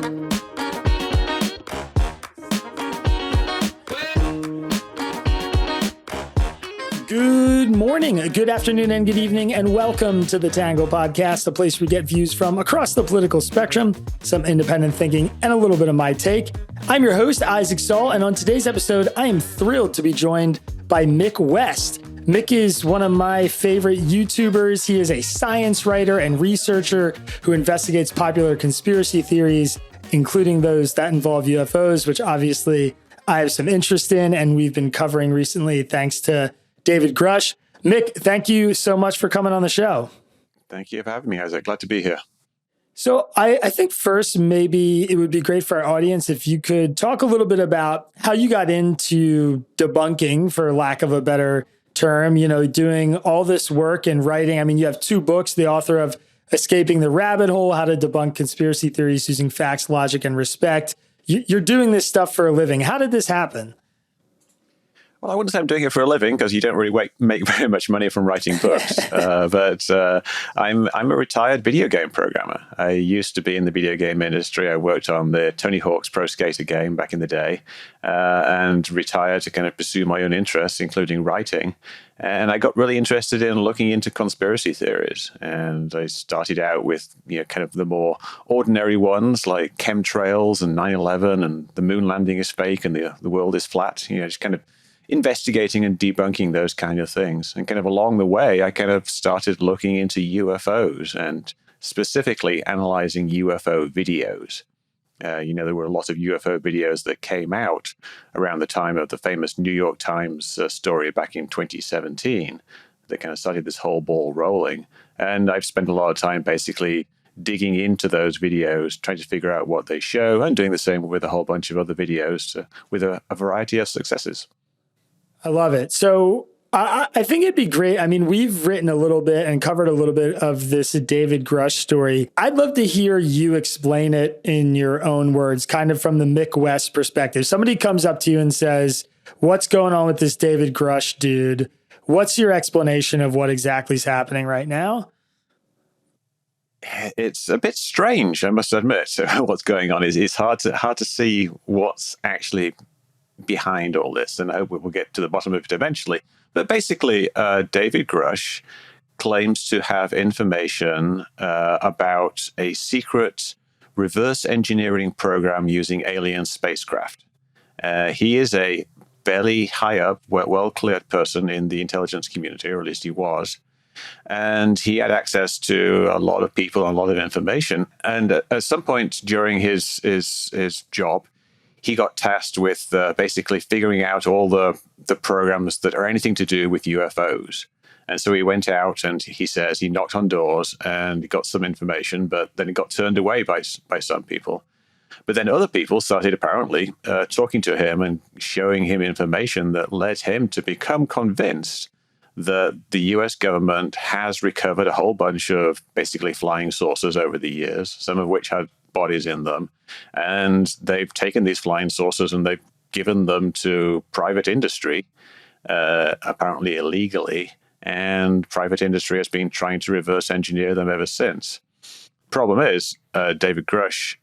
Good morning, good afternoon, and good evening, and welcome to the Tangle podcast, a place we get views from across the political spectrum, some independent thinking, and a little bit of my take. I'm your host, Isaac Stahl, and on today's episode, I am thrilled to be joined by Mick West. Mick is one of my favorite YouTubers. He is a science writer and researcher who investigates popular conspiracy theories, including those that involve UFOs, which obviously I have some interest in, and we've been covering recently thanks to David Grush. Mick, thank you so much for coming on the show. Thank you for having me, Isaac. Glad to be here. So I think first, maybe it would be great for our audience if you could talk a little bit about how you got into debunking, for lack of a better term, doing all this work and writing. I mean, you have two books, the author of Escaping the Rabbit Hole, How to Debunk Conspiracy Theories Using Facts, Logic, and Respect. You're doing this stuff for a living. How did this happen? Well, I wouldn't say I'm doing it for a living because you don't really make very much money from writing books. But I'm a retired video game programmer. I used to be in the video game industry. I worked on the Tony Hawk's Pro Skater game back in the day and retired to kind of pursue my own interests, including writing. And I got really interested in looking into conspiracy theories. And I started out with kind of the more ordinary ones like chemtrails and 9/11 and the moon landing is fake and the world is flat. Just kind of investigating and debunking those kind of things. And kind of along the way, I kind of started looking into UFOs and specifically analyzing UFO videos. There were a lot of UFO videos that came out around the time of the famous New York Times story back in 2017 that kind of started this whole ball rolling. And I've spent a lot of time basically digging into those videos, trying to figure out what they show, and doing the same with a whole bunch of other videos with a variety of successes. I love it. So I think it'd be great. I mean, we've written a little bit and covered a little bit of this David Grush story. I'd love to hear you explain it in your own words, kind of from the Mick West perspective. Somebody comes up to you and says, what's going on with this David Grush dude? What's your explanation of what exactly is happening right now? It's a bit strange, I must admit. What's going on is it's hard to see what's actually behind all this, and I hope we'll get to the bottom of it eventually. But basically, David Grush claims to have information about a secret reverse engineering program using alien spacecraft. He is a fairly high up, well-cleared person in the intelligence community, or at least he was. And he had access to a lot of people and a lot of information. And at some point during his job, he got tasked with basically figuring out all the programs that are anything to do with UFOs. And so he went out and he says he knocked on doors and he got some information, but then he got turned away by some people. But then other people started apparently talking to him and showing him information that led him to become convinced that the US government has recovered a whole bunch of basically flying saucers over the years, some of which had bodies in them. And they've taken these flying saucers and they've given them to private industry, apparently illegally. And private industry has been trying to reverse engineer them ever since. Problem is, David Grush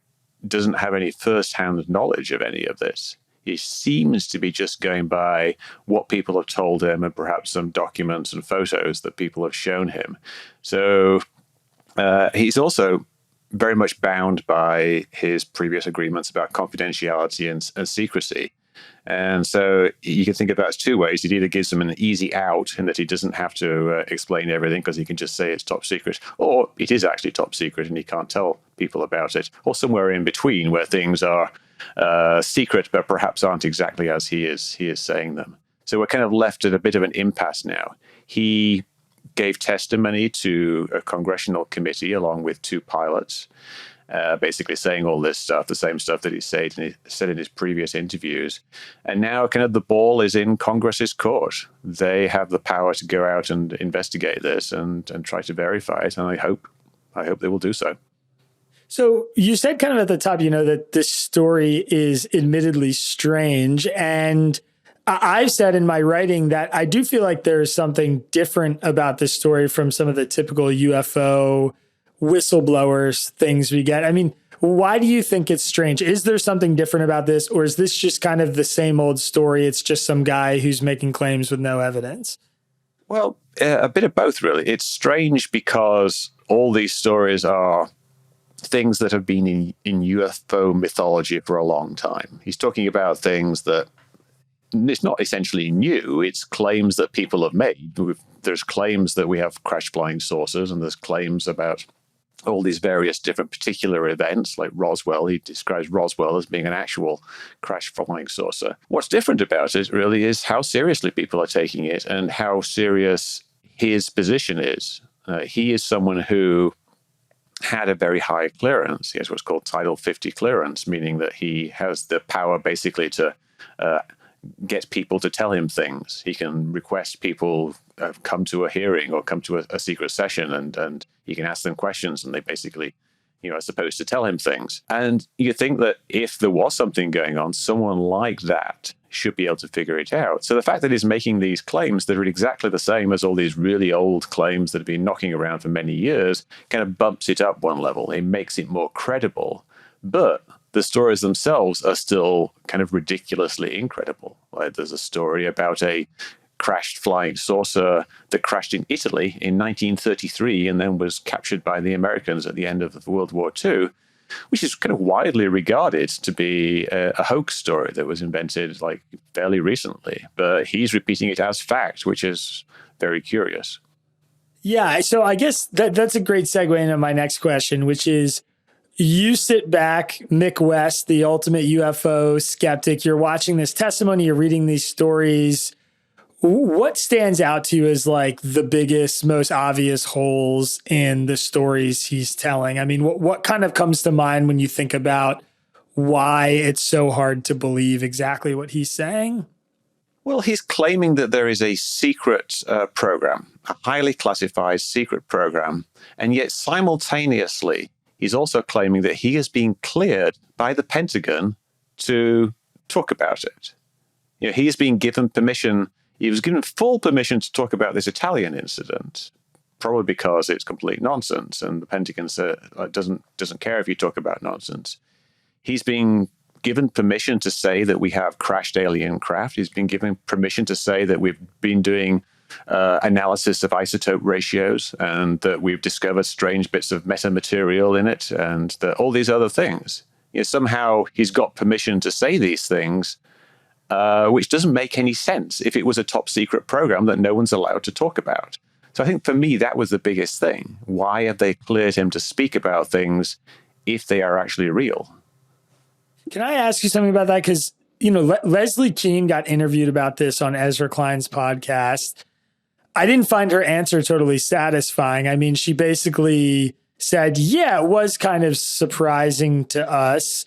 doesn't have any first-hand knowledge of any of this. He seems to be just going by what people have told him and perhaps some documents and photos that people have shown him. So he's also very much bound by his previous agreements about confidentiality and secrecy. And so you can think about it two ways. It either gives him an easy out in that he doesn't have to explain everything because he can just say it's top secret, or it is actually top secret and he can't tell people about it, or somewhere in between where things are secret but perhaps aren't exactly as he is saying them. So we're kind of left at a bit of an impasse now. He gave testimony to a congressional committee along with two pilots, basically saying all this stuff, the same stuff that he said in his previous interviews. And now kind of the ball is in Congress's court. They have the power to go out and investigate this and try to verify it. And I hope they will do so. So you said kind of at the top, that this story is admittedly strange. And I've said in my writing that I do feel like there's something different about this story from some of the typical UFO whistleblowers things we get. I mean, Why do you think it's strange? Is there something different about this, or is this just kind of the same old story? It's just some guy who's making claims with no evidence. Well, a bit of both, really. It's strange because all these stories are things that have been in UFO mythology for a long time. He's talking about things that it's not essentially new. It's claims that people have made. There's claims that we have crash flying saucers, and there's claims about all these various different particular events, like Roswell. He describes Roswell as being an actual crash flying saucer. What's different about it really is how seriously people are taking it and how serious his position is. He is someone who had a very high clearance. He has what's called Title 50 clearance, meaning that he has the power basically to get people to tell him things. He can request people come to a hearing or come to a secret session, and he can ask them questions, and they basically, are supposed to tell him things. And you think that if there was something going on, someone like that should be able to figure it out. So the fact that he's making these claims that are exactly the same as all these really old claims that have been knocking around for many years kind of bumps it up one level. It makes it more credible. But the stories themselves are still kind of ridiculously incredible. Like there's a story about a crashed flying saucer that crashed in Italy in 1933 and then was captured by the Americans at the end of World War II, which is kind of widely regarded to be a hoax story that was invented like fairly recently. But he's repeating it as fact, which is very curious. Yeah, so I guess that's a great segue into my next question, which is, you sit back, Mick West, the ultimate UFO skeptic. You're watching this testimony, you're reading these stories. What stands out to you as like the biggest, most obvious holes in the stories he's telling? I mean, what kind of comes to mind when you think about why it's so hard to believe exactly what he's saying? Well, he's claiming that there is a secret program, a highly classified secret program, and yet simultaneously, he's also claiming that he is being cleared by the Pentagon to talk about it. He is being given permission. He was given full permission to talk about this Italian incident, probably because it's complete nonsense, and the Pentagon doesn't care if you talk about nonsense. He's being given permission to say that we have crashed alien craft. He's been given permission to say that we've been doing analysis of isotope ratios and that we've discovered strange bits of metamaterial in it and all these other things. Somehow he's got permission to say these things, which doesn't make any sense if it was a top secret program that no one's allowed to talk about. So I think for me, that was the biggest thing. Why have they cleared him to speak about things if they are actually real? Can I ask you something about that? Because, Leslie Kean got interviewed about this on Ezra Klein's podcast. I didn't find her answer totally satisfying. I mean, she basically said, yeah, it was kind of surprising to us.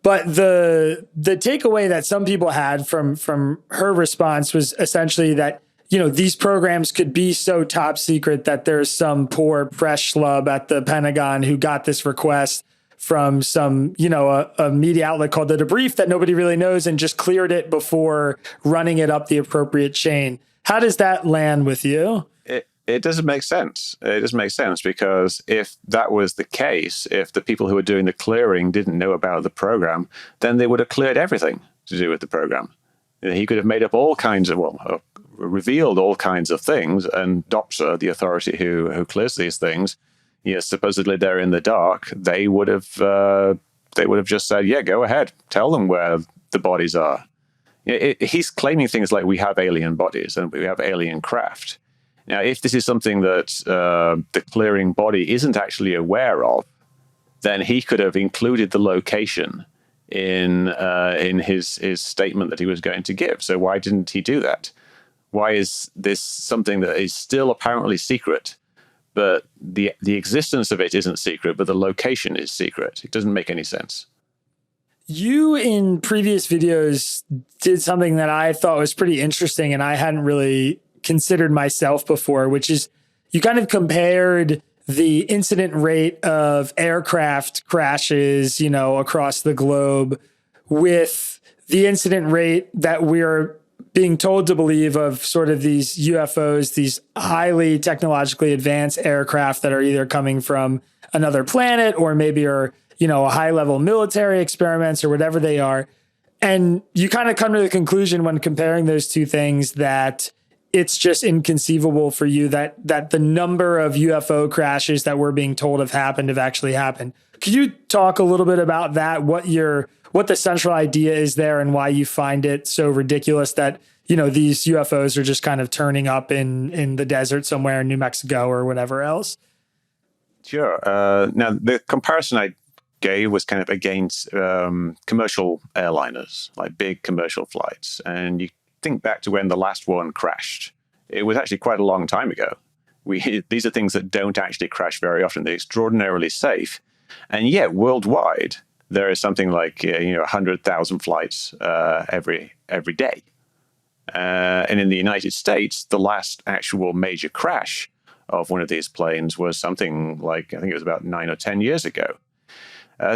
But the takeaway that some people had from her response was essentially that, these programs could be so top secret that there's some poor press schlub at the Pentagon who got this request from some, a media outlet called The Debrief that nobody really knows and just cleared it before running it up the appropriate chain. How does that land with you? It doesn't make sense. It doesn't make sense because if that was the case, if the people who were doing the clearing didn't know about the program, then they would have cleared everything to do with the program. He could have made up all kinds of, revealed all kinds of things, and DOPSA, the authority who clears these things, supposedly they're in the dark. They would have just said, yeah, go ahead, tell them where the bodies are. He's claiming things like we have alien bodies and we have alien craft. Now, if this is something that the clearing body isn't actually aware of, then he could have included the location in his statement that he was going to give. So why didn't he do that? Why is this something that is still apparently secret, but the existence of it isn't secret, but the location is secret? It doesn't make any sense. You, in previous videos, did something that I thought was pretty interesting and I hadn't really considered myself before, which is you kind of compared the incident rate of aircraft crashes, across the globe with the incident rate that we're being told to believe of sort of these UFOs, these highly technologically advanced aircraft that are either coming from another planet or maybe are high-level military experiments or whatever they are. And you kind of come to the conclusion when comparing those two things that it's just inconceivable for you that the number of UFO crashes that we're being told have actually happened. Could you talk a little bit about that? What the central idea is there and why you find it so ridiculous that, these UFOs are just kind of turning up in the desert somewhere in New Mexico or whatever else? Sure. Now, the comparison I gave was kind of against commercial airliners, like big commercial flights. And you think back to when the last one crashed. It was actually quite a long time ago. These are things that don't actually crash very often. They're extraordinarily safe. And yet, worldwide, there is something like 100,000 flights every day. And in the United States, the last actual major crash of one of these planes was something like, I think it was about 9 or 10 years ago.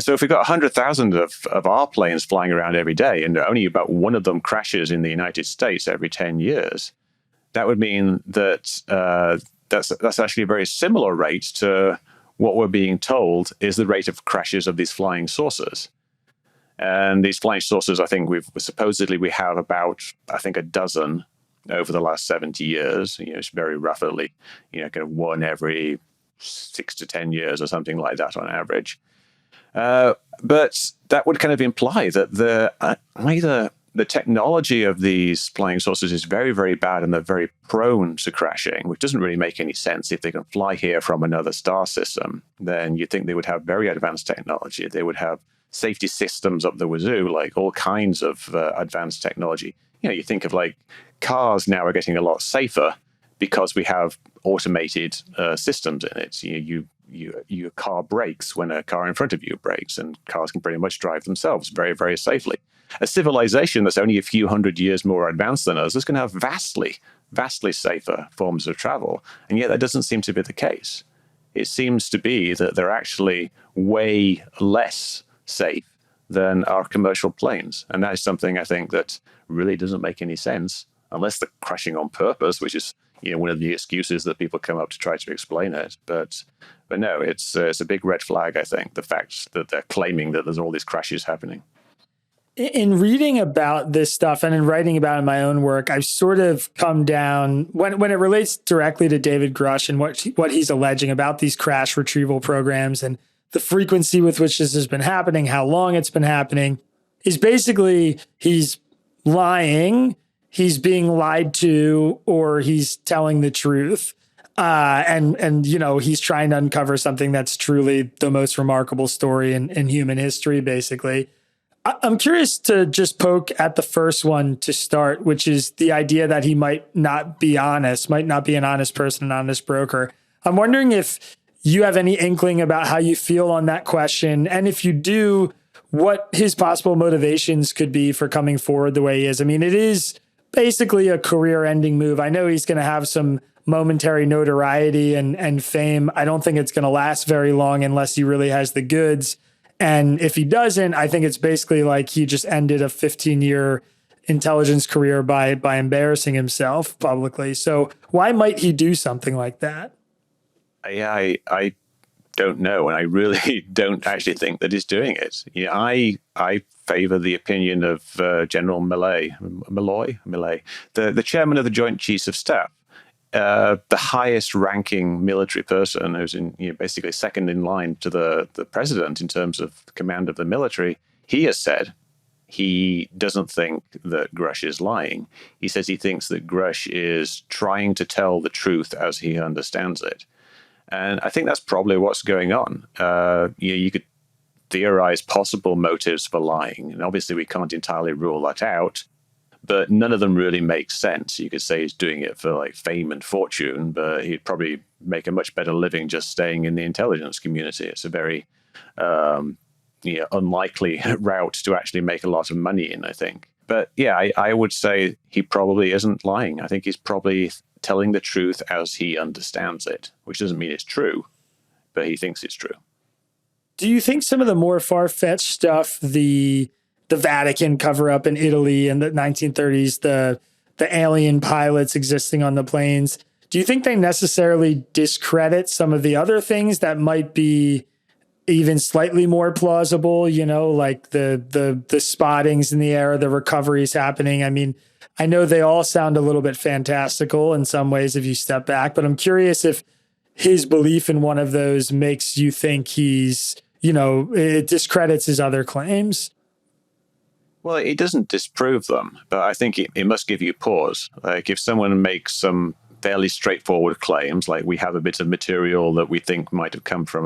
So if we've got 100,000 of our planes flying around every day, and only about one of them crashes in the United States every 10 years, that would mean that that's actually a very similar rate to what we're being told is the rate of crashes of these flying saucers. And these flying saucers, I think we have about, a dozen over the last 70 years. It's very roughly, kind of one every 6 to 10 years or something like that on average. But that would kind of imply that either the technology of these flying saucers is very, very bad and they're very prone to crashing, which doesn't really make any sense. If they can fly here from another star system, then you'd think they would have very advanced technology. They would have safety systems up the wazoo, like all kinds of advanced technology. You think of like cars now are getting a lot safer because we have automated systems in it. Your car brakes when a car in front of you brakes, and cars can pretty much drive themselves very, very safely. A civilization that's only a few hundred years more advanced than us is going to have vastly, vastly safer forms of travel. And yet that doesn't seem to be the case. It seems to be that they're actually way less safe than our commercial planes. And that is something I think that really doesn't make any sense unless they're crashing on purpose, which is one of the excuses that people come up to try to explain it. But no, it's a big red flag, I think, the fact that they're claiming that there's all these crashes happening. In reading about this stuff and in writing about it in my own work, I've sort of come down, when it relates directly to David Grush and what he's alleging about these crash retrieval programs and the frequency with which this has been happening, how long it's been happening, is basically he's lying, he's being lied to, or he's telling the truth. And he's trying to uncover something that's truly the most remarkable story in human history, basically. I'm curious to just poke at the first one to start, which is the idea that he might not be honest, might not be an honest person, an honest broker. I'm wondering if you have any inkling about how you feel on that question. And if you do, what his possible motivations could be for coming forward the way he is. I mean, it is basically a career-ending move. I know he's going to have some momentary notoriety and fame. I don't think it's going to last very long unless he really has the goods. And if he doesn't, I think it's basically like he just ended a 15-year intelligence career by embarrassing himself publicly. So why might he do something like that? I don't know, and I really don't actually think that he's doing it. I favor the opinion of General Malloy, the chairman of the Joint Chiefs of Staff, the highest ranking military person who's basically second in line to the president in terms of command of the military. He has said he doesn't think that Grush is lying. He says he thinks that Grush is trying to tell the truth as he understands it. And I think that's probably what's going on. You could theorize possible motives for lying, and obviously we can't entirely rule that out, but none of them really make sense. You could say he's doing it for like fame and fortune, but he'd probably make a much better living just staying in the intelligence community. It's a very unlikely route to actually make a lot of money in, I think. But yeah, I would say he probably isn't lying. I think he's probably telling the truth as he understands it, which doesn't mean it's true, but he thinks it's true. Do you think some of the more far-fetched stuff, the Vatican cover-up in Italy in the 1930s, the alien pilots existing on the planes, do you think they necessarily discredit some of the other things that might be even slightly more plausible, like the spottings in the air, the recoveries happening? I mean, I know they all sound a little bit fantastical in some ways if you step back, but I'm curious if his belief in one of those makes you think it discredits his other claims. Well, it doesn't disprove them, but I think it must give you pause. Like if someone makes some fairly straightforward claims, like we have a bit of material that we think might have come from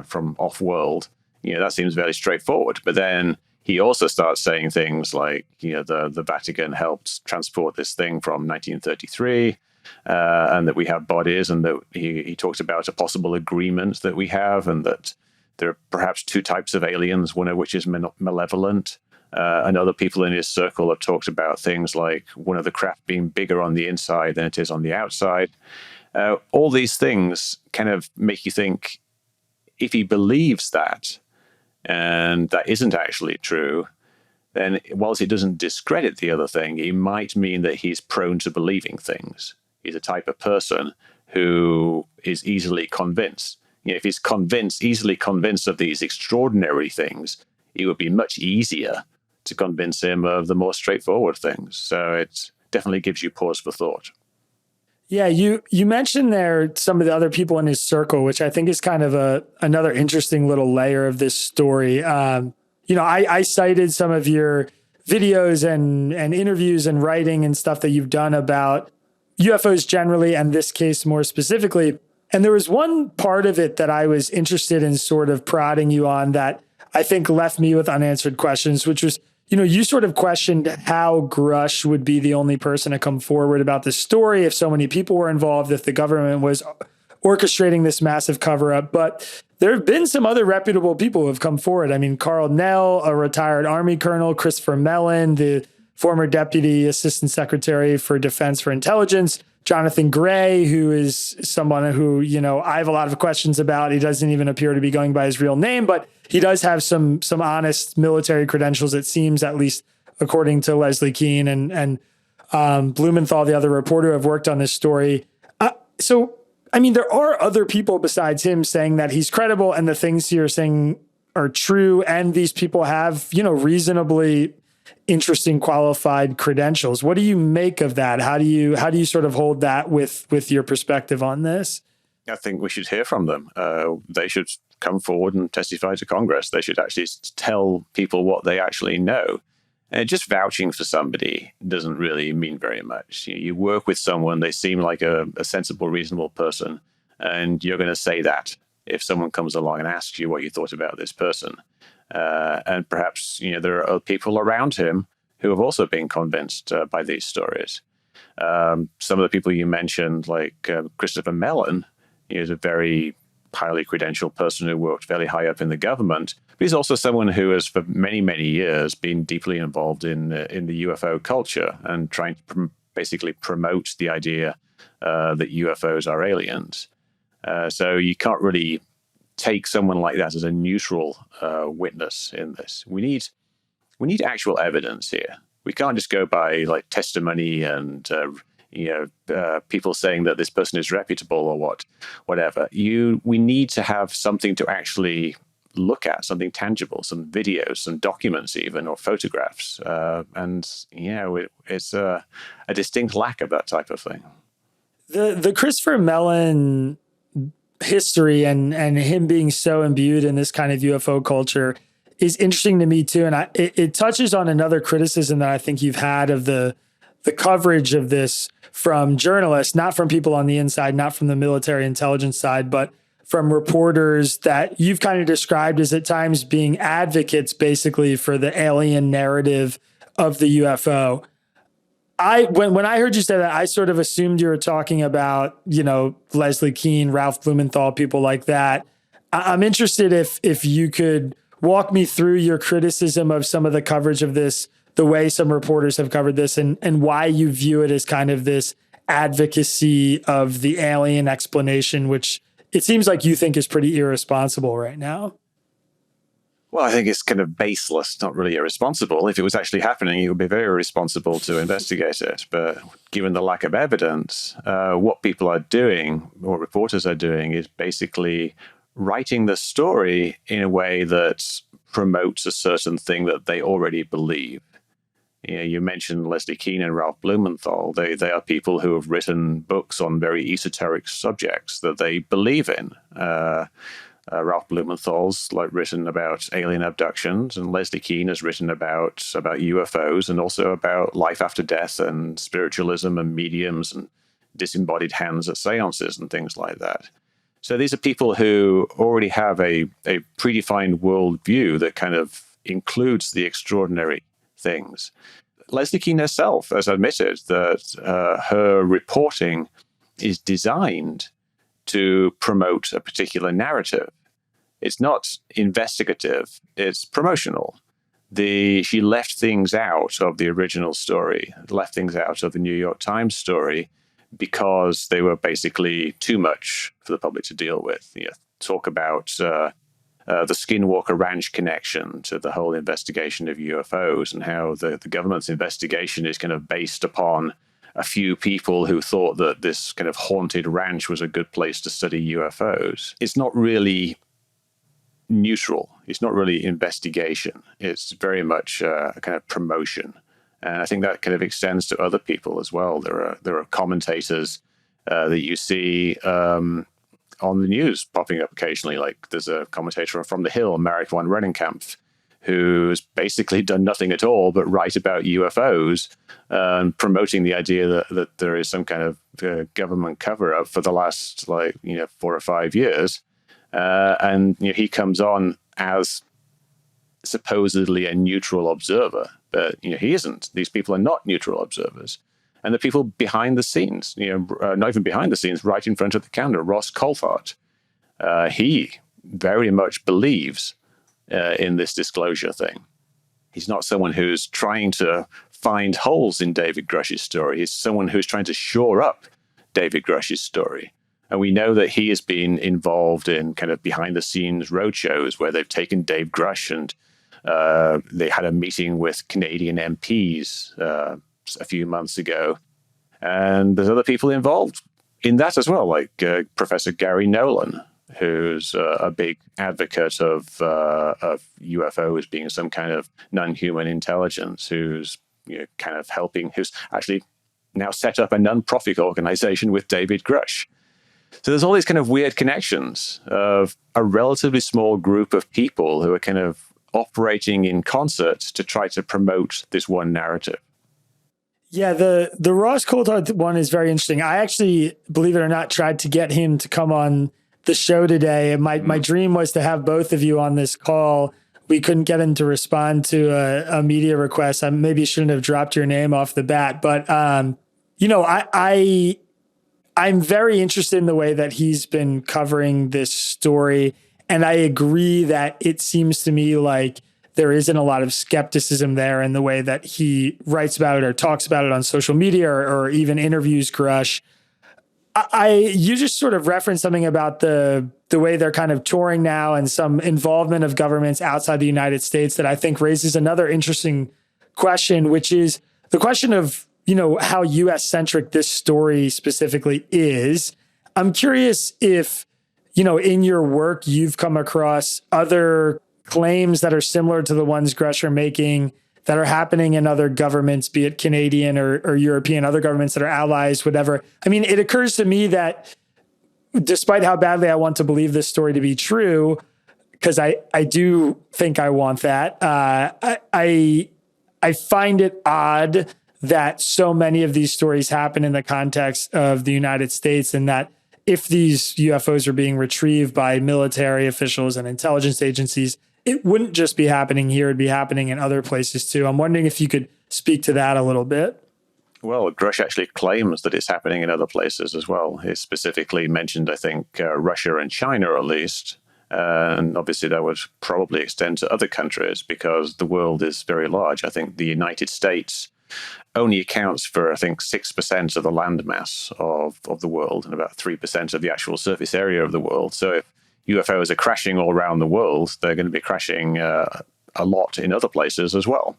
from off-world, that seems very straightforward. But then he also starts saying things like, the Vatican helped transport this thing from 1933, and that we have bodies, and that he talks about a possible agreement that we have, and that there are perhaps two types of aliens, one of which is malevolent. And other people in his circle have talked about things like one of the craft being bigger on the inside than it is on the outside. All these things kind of make you think, if he believes that, and that isn't actually true, then whilst it doesn't discredit the other thing, it might mean that he's prone to believing things. He's a type of person who is easily convinced. If he's easily convinced of these extraordinary things, it would be much easier to convince him of the more straightforward things. So it definitely gives you pause for thought. Yeah, you mentioned there some of the other people in his circle, which I think is kind of another interesting little layer of this story. I cited some of your videos and interviews and writing and stuff that you've done about UFOs generally, and this case more specifically. And there was one part of it that I was interested in sort of prodding you on that I think left me with unanswered questions, which was, you sort of questioned how Grush would be the only person to come forward about this story if so many people were involved, if the government was orchestrating this massive cover-up. But there have been some other reputable people who have come forward. I mean, Carl Nell, a retired Army colonel, Christopher Mellon, the former Deputy Assistant Secretary for Defense for Intelligence, Jonathan Gray, who is someone who, I have a lot of questions about. He doesn't even appear to be going by his real name, but he does have some honest military credentials, it seems, at least according to Leslie Kean and Blumenthal, the other reporter who have worked on this story. There are other people besides him saying that he's credible and the things you're saying are true, and these people have, reasonably interesting qualified credentials. What do you make of that? How do you sort of hold that with your perspective on this? I think we should hear from them. They should come forward and testify to Congress. They should actually tell people what they actually know. And just vouching for somebody doesn't really mean very much. You work with someone, they seem like a sensible, reasonable person, and you're going to say that if someone comes along and asks you what you thought about this person. And perhaps, there are other people around him who have also been convinced by these stories. Some of the people you mentioned, like Christopher Mellon, is a very highly credentialed person who worked fairly high up in the government. But he's also someone who has, for many, many years, been deeply involved in the UFO culture and trying to basically promote the idea that UFOs are aliens. So you can't really take someone like that as a neutral witness in this. We need actual evidence here. We can't just go by like testimony and people saying that this person is reputable or whatever. We need to have something to actually look at, something tangible, some videos, some documents even, or photographs. It's a distinct lack of that type of thing. The Christopher Mellon history and him being so imbued in this kind of UFO culture is interesting to me too. And it touches on another criticism that I think you've had of the coverage of this from journalists, not from people on the inside, not from the military intelligence side, but from reporters that you've kind of described as at times being advocates basically for the alien narrative of the UFO. When I heard you say that, I sort of assumed you were talking about, Leslie Kean, Ralph Blumenthal, people like that. I'm interested if you could walk me through your criticism of some of the coverage of this, the way some reporters have covered this, and why you view it as kind of this advocacy of the alien explanation, which it seems like you think is pretty irresponsible right now. Well, I think it's kind of baseless, not really irresponsible. If it was actually happening, it would be very irresponsible to investigate it. But given the lack of evidence, what people are doing, or reporters are doing, is basically writing the story in a way that promotes a certain thing that they already believe. You mentioned Leslie Kean and Ralph Blumenthal. They are people who have written books on very esoteric subjects that they believe in. Ralph Blumenthal's written about alien abductions, and Leslie Kean has written about UFOs and also about life after death and spiritualism and mediums and disembodied hands at seances and things like that. So these are people who already have a predefined worldview that kind of includes the extraordinary things. Leslie Kean herself has admitted that her reporting is designed to promote a particular narrative. It's not investigative, it's promotional. She left things out of the original story, left things out of the New York Times story because they were basically too much for the public to deal with. Talk about the Skinwalker Ranch connection to the whole investigation of UFOs and how the government's investigation is kind of based upon a few people who thought that this kind of haunted ranch was a good place to study UFOs. It's not really neutral. It's not really investigation. It's very much a kind of promotion. And I think that kind of extends to other people as well. There are commentators that you see on the news popping up occasionally. Like there's a commentator from The Hill, Marek von Rennenkampf, who's basically done nothing at all but write about UFOs, promoting the idea that there is some kind of government cover-up for the last 4 or 5 years. And he comes on as supposedly a neutral observer, but he isn't. These people are not neutral observers. And the people behind the scenes, not even behind the scenes, right in front of the camera, Ross Coulthart, he very much believes in this disclosure thing. He's not someone who's trying to find holes in David Grush's story. He's someone who's trying to shore up David Grush's story. And we know that he has been involved in kind of behind-the-scenes roadshows where they've taken Dave Grush and they had a meeting with Canadian MPs a few months ago. And there's other people involved in that as well, like Professor Gary Nolan, who's a big advocate of UFOs being some kind of non-human intelligence, who's kind of helping, who's actually now set up a non-profit organization with David Grush. So there's all these kind of weird connections of a relatively small group of people who are kind of operating in concert to try to promote this one narrative. Yeah, the Ross Coulthart one is very interesting. I actually, believe it or not, tried to get him to come on the show today. My dream was to have both of you on this call. We couldn't get him to respond to a media request. I maybe shouldn't have dropped your name off the bat, but I'm very interested in the way that he's been covering this story. And I agree that it seems to me like there isn't a lot of skepticism there in the way that he writes about it or talks about it on social media or even interviews Grush. You just sort of referenced something about the way they're kind of touring now and some involvement of governments outside the United States that I think raises another interesting question, which is the question of, how US centric this story specifically is. I'm curious if, in your work, you've come across other claims that are similar to the ones Grush are making that are happening in other governments, be it Canadian or European, other governments that are allies, whatever. I mean, it occurs to me that despite how badly I want to believe this story to be true, because I do think I want that, I find it odd that so many of these stories happen in the context of the United States, and that if these UFOs are being retrieved by military officials and intelligence agencies, it wouldn't just be happening here, it'd be happening in other places too. I'm wondering if you could speak to that a little bit. Well, Grush actually claims that it's happening in other places as well. He specifically mentioned, I think, Russia and China at least. And obviously that would probably extend to other countries because the world is very large. I think the United States only accounts for, 6% of the landmass of the world and about 3% of the actual surface area of the world. So if UFOs are crashing all around the world, they're going to be crashing a lot in other places as well.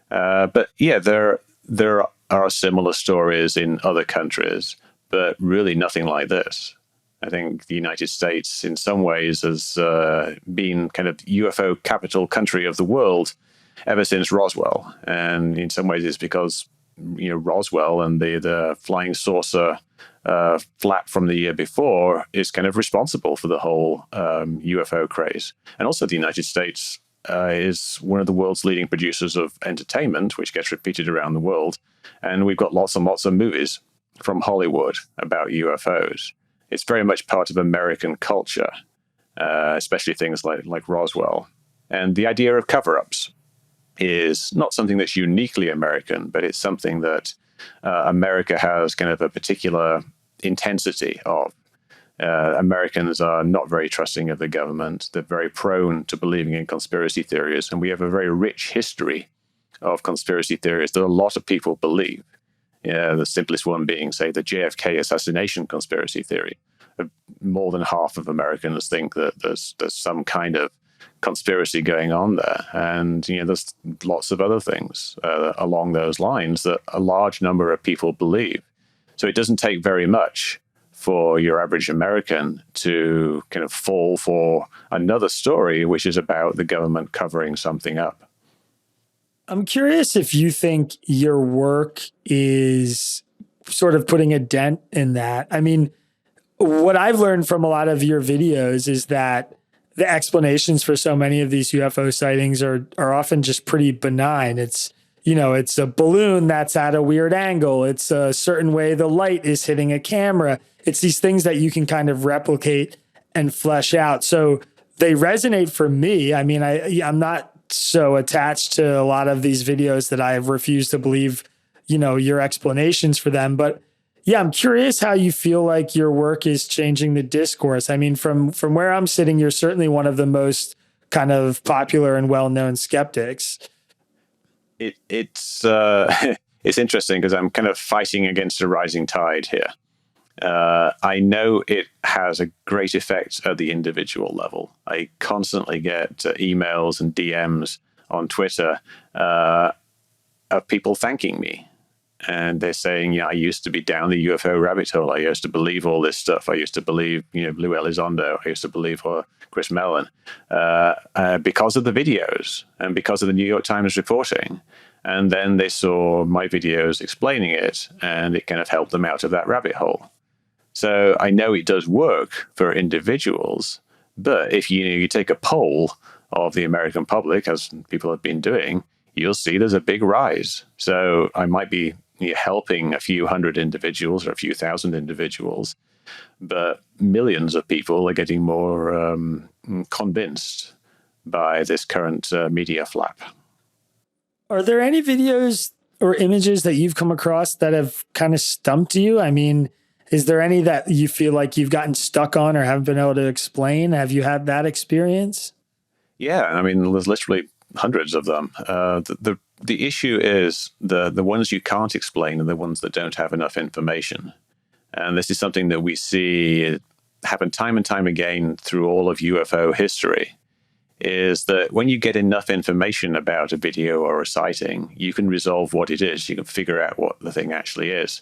But yeah, there are similar stories in other countries, but really nothing like this. I think the United States, in some ways, has been kind of UFO capital country of the world ever since Roswell. And in some ways, it's because, Roswell and the flying saucer flap from the year before is kind of responsible for the whole UFO craze. And also the United States is one of the world's leading producers of entertainment, which gets repeated around the world. And we've got lots and lots of movies from Hollywood about UFOs. It's very much part of American culture, especially things like Roswell. And the idea of cover-ups is not something that's uniquely American, but it's something that America has kind of a particular intensity of. Americans are not very trusting of the government. They're very prone to believing in conspiracy theories, and we have a very rich history of conspiracy theories that a lot of people believe. The simplest one being, say, the JFK assassination conspiracy theory. More than half of Americans think that there's some kind of conspiracy going on there. And, there's lots of other things along those lines that a large number of people believe. So it doesn't take very much for your average American to kind of fall for another story, which is about the government covering something up. I'm curious if you think your work is sort of putting a dent in that. I mean, what I've learned from a lot of your videos is that the explanations for so many of these UFO sightings are often just pretty benign. It's, it's a balloon that's at a weird angle. It's a certain way the light is hitting a camera. It's these things that you can kind of replicate and flesh out. So they resonate for me. I mean, I'm not so attached to a lot of these videos that I refuse to believe, your explanations for them. But yeah, I'm curious how you feel like your work is changing the discourse. I mean, from where I'm sitting, you're certainly one of the most kind of popular and well-known skeptics. It's interesting because I'm kind of fighting against a rising tide here. I know it has a great effect at the individual level. I constantly get emails and DMs on Twitter of people thanking me. And they're saying, I used to be down the UFO rabbit hole. I used to believe all this stuff. I used to believe, Blue Elizondo. I used to believe Chris Mellon because of the videos and because of the New York Times reporting. And then they saw my videos explaining it, and it kind of helped them out of that rabbit hole. So I know it does work for individuals, but if you take a poll of the American public, as people have been doing, you'll see there's a big rise. So I might be helping a few hundred individuals or a few thousand individuals, but millions of people are getting more convinced by this current media flap. Are there any videos or images that you've come across that have kind of stumped you? I mean, is there any that you feel like you've gotten stuck on or haven't been able to explain? Have you had that experience? Yeah, I mean, there's literally hundreds of them. The issue is the ones you can't explain and the ones that don't have enough information. And this is something that we see happen time and time again through all of UFO history, is that when you get enough information about a video or a sighting, you can resolve what it is. You can figure out what the thing actually is.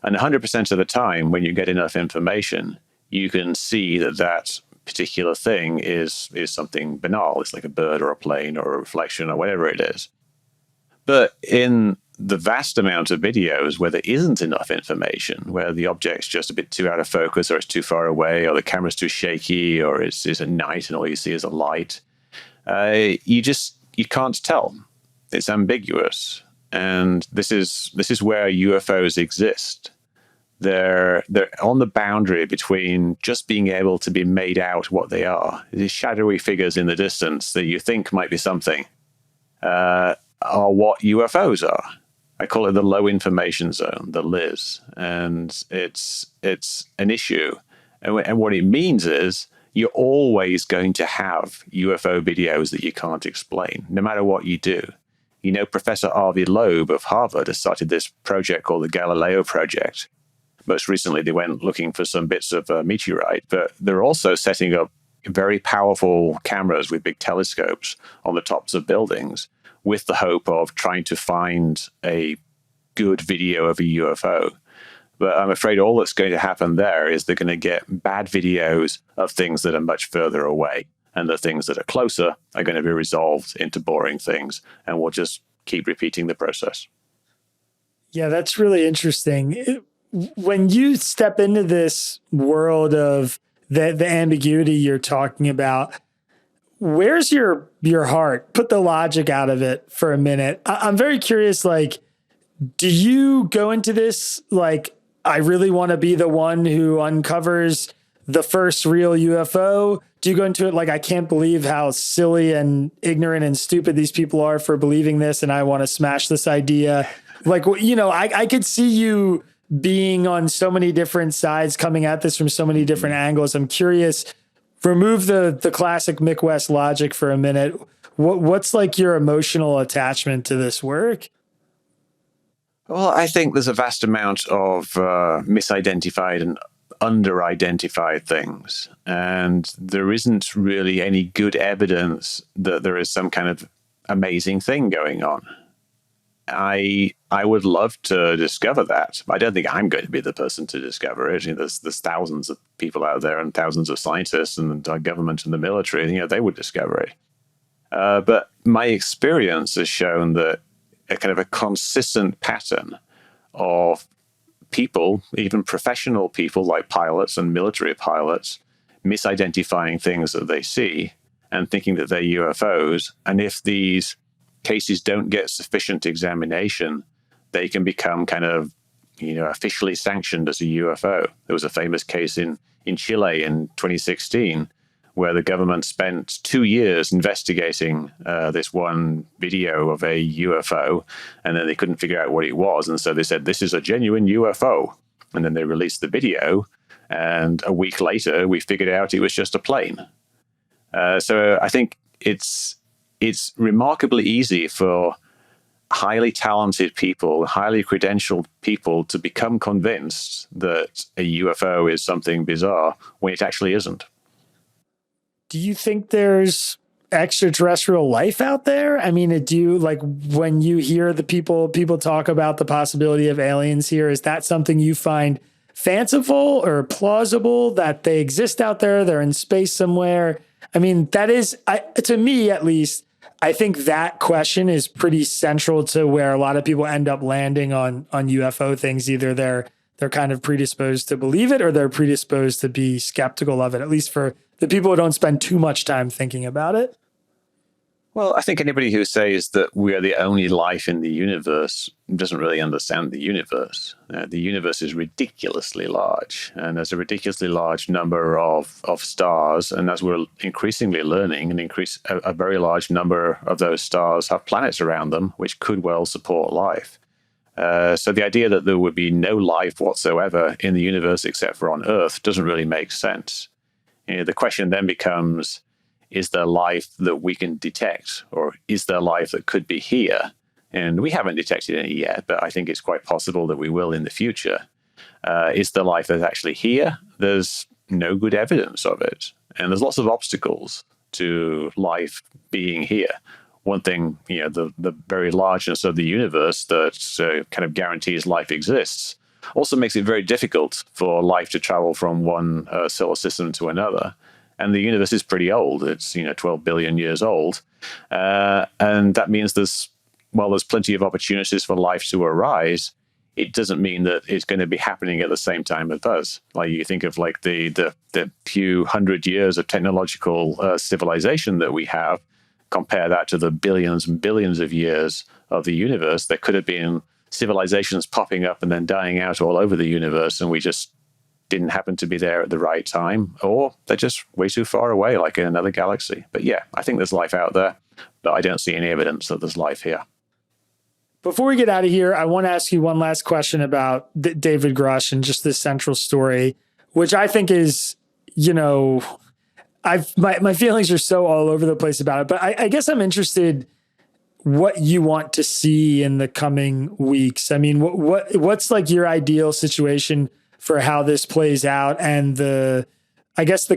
And 100% of the time, when you get enough information, you can see that that particular thing is something banal. It's like a bird or a plane or a reflection or whatever it is. But in the vast amount of videos where there isn't enough information, where the object's just a bit too out of focus or it's too far away or the camera's too shaky or it's at night and all you see is a light, you can't tell. It's ambiguous. And this is where UFOs exist. They're on the boundary between just being able to be made out what they are. These shadowy figures in the distance that you think might be something are what UFOs are. I call it the low information zone, the LIZ, and it's an issue. And what it means is you're always going to have UFO videos that you can't explain, no matter what you do. Professor Avi Loeb of Harvard has started this project called the Galileo Project. Most recently, they went looking for some bits of a meteorite, but they're also setting up very powerful cameras with big telescopes on the tops of buildings with the hope of trying to find a good video of a UFO. But I'm afraid all that's going to happen there is they're going to get bad videos of things that are much further away. And the things that are closer are going to be resolved into boring things. And we'll just keep repeating the process. Yeah, that's really interesting. When you step into this world of the ambiguity you're talking about, where's your heart? Put the logic out of it for a minute. I'm very curious, like, do you go into this like, I really want to be the one who uncovers the first real UFO? Do you go into it like, I can't believe how silly and ignorant and stupid these people are for believing this, and I want to smash this idea? Like, you know, I could see you being on so many different sides, coming at this from so many different angles. I'm curious, remove the classic Mick West logic for a minute. What's like your emotional attachment to this work? Well, I think there's a vast amount of misidentified and under-identified things. And there isn't really any good evidence that there is some kind of amazing thing going on. I would love to discover that. I don't think I'm going to be the person to discover it. You know, there's thousands of people out there and thousands of scientists and our government and the military. You know, they would discover it. But my experience has shown that a kind of a consistent pattern of people, even professional people like pilots and military pilots, misidentifying things that they see and thinking that they're UFOs. And if these cases don't get sufficient examination, they can become kind of, you know, officially sanctioned as a UFO. There was a famous case in Chile in 2016 where the government spent 2 years investigating this one video of a UFO, and then they couldn't figure out what it was. And so they said, this is a genuine UFO. And then they released the video, and a week later, we figured out it was just a plane. So I think it's remarkably easy for highly talented people, highly credentialed people to become convinced that a UFO is something bizarre when it actually isn't. Do you think there's extraterrestrial life out there? I mean, do you, like, when you hear the people talk about the possibility of aliens here, is that something you find fanciful or plausible that they exist out there? They're in space somewhere. I mean, that is, to me at least, I think that question is pretty central to where a lot of people end up landing on UFO things. Either they're kind of predisposed to believe it or they're predisposed to be skeptical of it, at least for the people who don't spend too much time thinking about it. Well, I think anybody who says that we are the only life in the universe doesn't really understand the universe. The universe is ridiculously large, and there's a ridiculously large number of stars. And as we're increasingly learning, a very large number of those stars have planets around them, which could well support life. So the idea that there would be no life whatsoever in the universe except for on Earth doesn't really make sense. You know, the question then becomes, is there life that we can detect, or is there life that could be here? And we haven't detected any yet, but I think it's quite possible that we will in the future. Is there life that's actually here? There's no good evidence of it. And there's lots of obstacles to life being here. One thing, you know, the very largeness of the universe that kind of guarantees life exists also makes it very difficult for life to travel from one solar system to another. And the universe is pretty old. It's, 12 billion years old. And that means there's plenty of opportunities for life to arise. It doesn't mean that it's going to be happening at the same time as us. Like, you think of like the few hundred years of technological civilization that we have, compare that to the billions and billions of years of the universe. There could have been civilizations popping up and then dying out all over the universe, and we just didn't happen to be there at the right time, or they're just way too far away, like in another galaxy. But yeah, I think there's life out there, but I don't see any evidence that there's life here. Before we get out of here, I want to ask you one last question about David Grush and just this central story, which I think is, my feelings are so all over the place about it, but I guess I'm interested what you want to see in the coming weeks. I mean, what's like your ideal situation for how this plays out, and the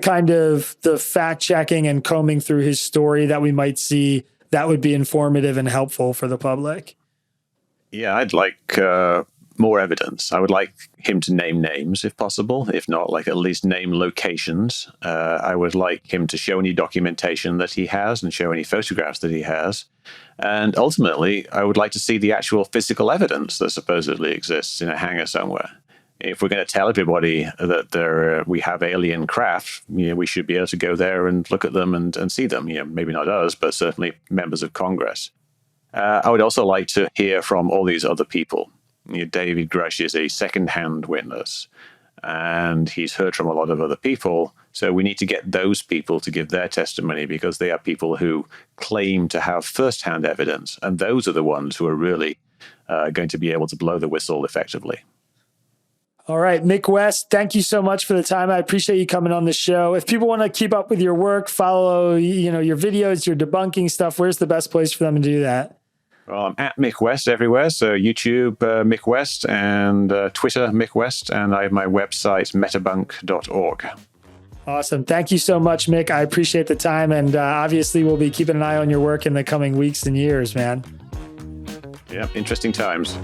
kind of the fact checking and combing through his story that we might see that would be informative and helpful for the public? Yeah, I'd like more evidence. I would like him to name names if possible, if not, like at least name locations. I would like him to show any documentation that he has and show any photographs that he has. And ultimately, I would like to see the actual physical evidence that supposedly exists in a hangar somewhere. If we're going to tell everybody that we have alien craft, we should be able to go there and look at them and see them. Maybe not us, but certainly members of Congress. I would also like to hear from all these other people. David Grush is a second-hand witness, and he's heard from a lot of other people. So we need to get those people to give their testimony, because they are people who claim to have first-hand evidence, and those are the ones who are really going to be able to blow the whistle effectively. All right, Mick West, thank you so much for the time. I appreciate you coming on the show. If people want to keep up with your work, follow your videos, your debunking stuff, where's the best place for them to do that? Well, I'm at Mick West everywhere. So YouTube, Mick West, and Twitter, Mick West. And I have my website, metabunk.org. Awesome. Thank you so much, Mick. I appreciate the time. And obviously, we'll be keeping an eye on your work in the coming weeks and years, man. Yeah, interesting times.